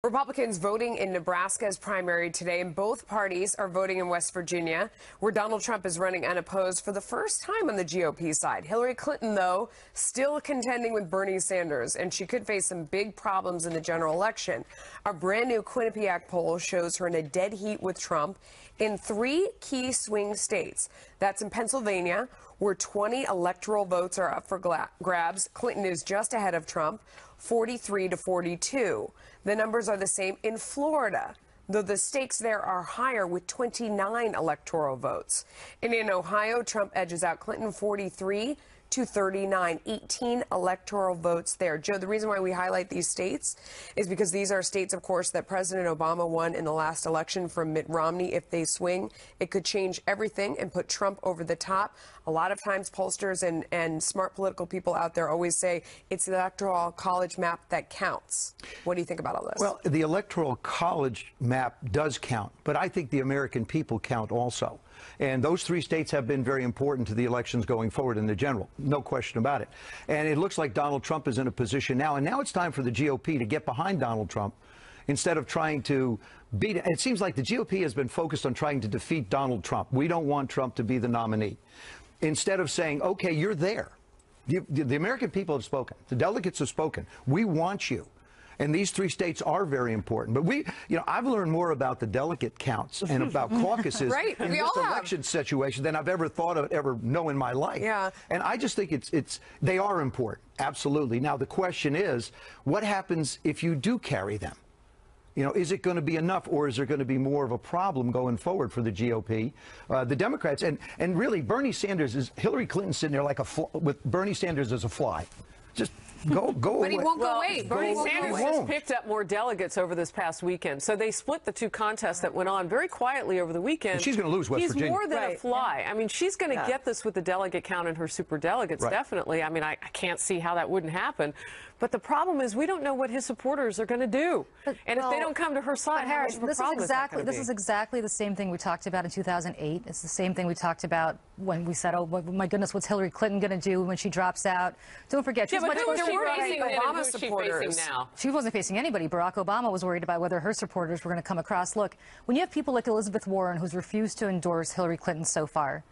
Republicans voting in Nebraska's primary today, and both parties are voting in West Virginia, where Donald Trump is running unopposed for the first time on the GOP side. Hillary Clinton, though, still contending with Bernie Sanders, and she could face some big problems in the general election. A brand new Quinnipiac poll shows her in a dead heat with Trump in 3 key swing states. That's in Pennsylvania, where 20 electoral votes are up for grabs. Clinton is just ahead of Trump, 43 to 42. The numbers are the same in Florida, though the stakes there are higher with 29 electoral votes. And in Ohio, Trump edges out Clinton 43 to 39, 18 electoral votes there. Joe, the reason why we highlight these states is because these are states, of course, that President Obama won in the last election from Mitt Romney. If they swing, it could change everything and put Trump over the top. A lot of times pollsters and smart political people out there always say it's the electoral college map that counts. What do you think about all this? Well, the electoral college map does count, but I think the American people count also. And those 3 states have been very important to the elections going forward in the general. No question about it. And it looks like Donald Trump is in a position now. And now it's time for the GOP to get behind Donald Trump instead of trying to beat it. It seems like the GOP has been focused on trying to defeat Donald Trump. We don't want Trump to be the nominee. Instead of saying, OK, you're there. The American people have spoken. The delegates have spoken. We want you. And these 3 states are very important. But I've learned more about the delegate counts and about caucuses in this election situation than I've ever thought of, ever know in my life. Yeah. And I just think they are important. Absolutely. Now, the question is, what happens if you do carry them? Is it going to be enough, or is there going to be more of a problem going forward for the GOP, the Democrats? And really, Bernie Sanders Hillary Clinton sitting there like with Bernie Sanders as a fly. Just go away. But he won't go away. Bernie Sanders just picked up more delegates over this past weekend. So they split the 2 contests that went on very quietly over the weekend. And she's going to lose West Virginia. He's more than a fly. I mean, she's going to get this with the delegate count and her superdelegates, definitely. I mean, I can't see how that wouldn't happen. But the problem is we don't know what his supporters are going to do. And if they don't come to her side, Harris, this is exactly the same thing we talked about in 2008. It's the same thing we talked about when we said, oh, my goodness, what's Hillary Clinton going to do when she drops out? Don't forget, she's much closer to Obama supporters. Now? She wasn't facing anybody. Barack Obama was worried about whether her supporters were going to come across. Look, when you have people like Elizabeth Warren, who's refused to endorse Hillary Clinton so far,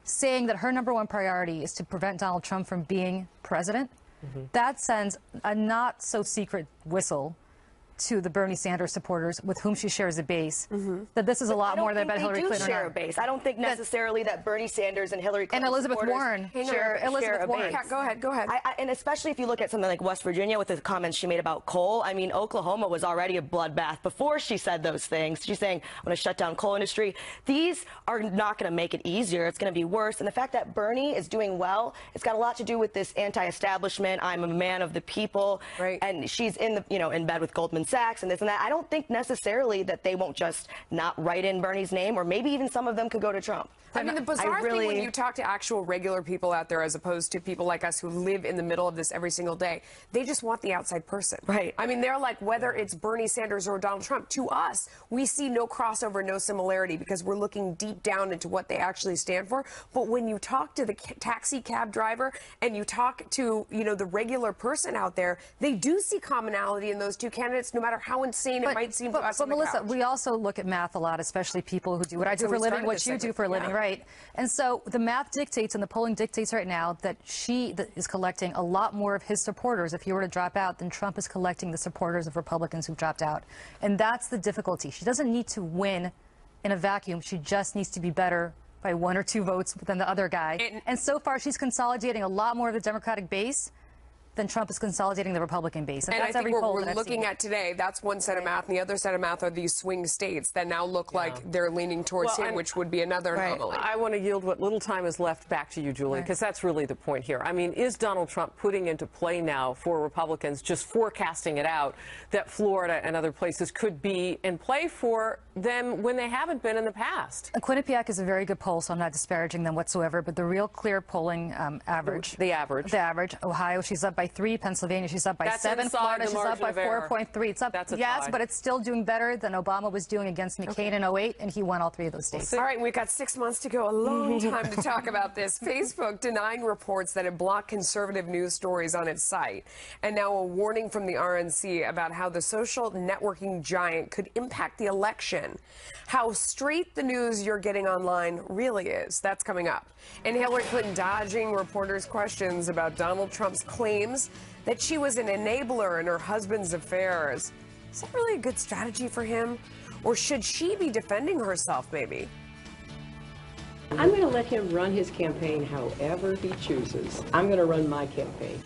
saying that her #1 priority is to prevent Donald Trump from being president, that sends a not-so-secret whistle to the Bernie Sanders supporters with whom she shares a base, that this is a lot more than about Hillary Clinton. Share a base. I don't think necessarily that Bernie Sanders and Hillary Clinton and Elizabeth Warren share a base. Go ahead. And especially if you look at something like West Virginia with the comments she made about coal. I mean, Oklahoma was already a bloodbath before she said those things. She's saying, I'm going to shut down coal industry. These are not going to make it easier. It's going to be worse. And the fact that Bernie is doing well, it's got a lot to do with this anti-establishment. I'm a man of the people. Right. And she's in bed with Goldman Sachs and this and that. I don't think necessarily that they won't just not write in Bernie's name, or maybe even some of them could go to Trump. I mean, the bizarre thing when you talk to actual regular people out there, as opposed to people like us who live in the middle of this every single day, they just want the outside person. Right. I mean, they're like, whether it's Bernie Sanders or Donald Trump, to us, we see no crossover, no similarity, because we're looking deep down into what they actually stand for. But when you talk to the taxi cab driver and you talk to, the regular person out there, they do see commonality in those 2 candidates, no matter how insane it might seem to us. But Melissa, we also look at math a lot, especially people who do what I do for a living, what you do for a living, right? And so the math dictates and the polling dictates right now that she is collecting a lot more of his supporters if he were to drop out than Trump is collecting the supporters of Republicans who've dropped out. And that's the difficulty. She doesn't need to win in a vacuum. She just needs to be better by 1 or 2 votes than the other guy. And so far, she's consolidating a lot more of the Democratic base than Trump is consolidating the Republican base. And that's I think what we're that looking at today, that's one set of math. And the other set of math are these swing states that now look like they're leaning towards him, which would be another anomaly. I want to yield what little time is left back to you, Julie, because that's really the point here. I mean, is Donald Trump putting into play now for Republicans, just forecasting it out, that Florida and other places could be in play for them when they haven't been in the past? Quinnipiac is a very good poll, so I'm not disparaging them whatsoever, but the real clear polling average. The average. Ohio, she's up by by 3. Pennsylvania, she's up by That's 7. inside Florida, the she's up margin by of error. 4.3. It's up, That's a yes, tie. but it's still doing better than Obama was doing against McCain in 08, and he won all 3 of those states. All right, we've got 6 months to go, a long time to talk about this. Facebook denying reports that it blocked conservative news stories on its site. And now a warning from the RNC about how the social networking giant could impact the election. How straight the news you're getting online really is. That's coming up. And Hillary Clinton dodging reporters' questions about Donald Trump's claims that she was an enabler in her husband's affairs. Is that really a good strategy for him? Or should she be defending herself, maybe? I'm going to let him run his campaign however he chooses. I'm going to run my campaign.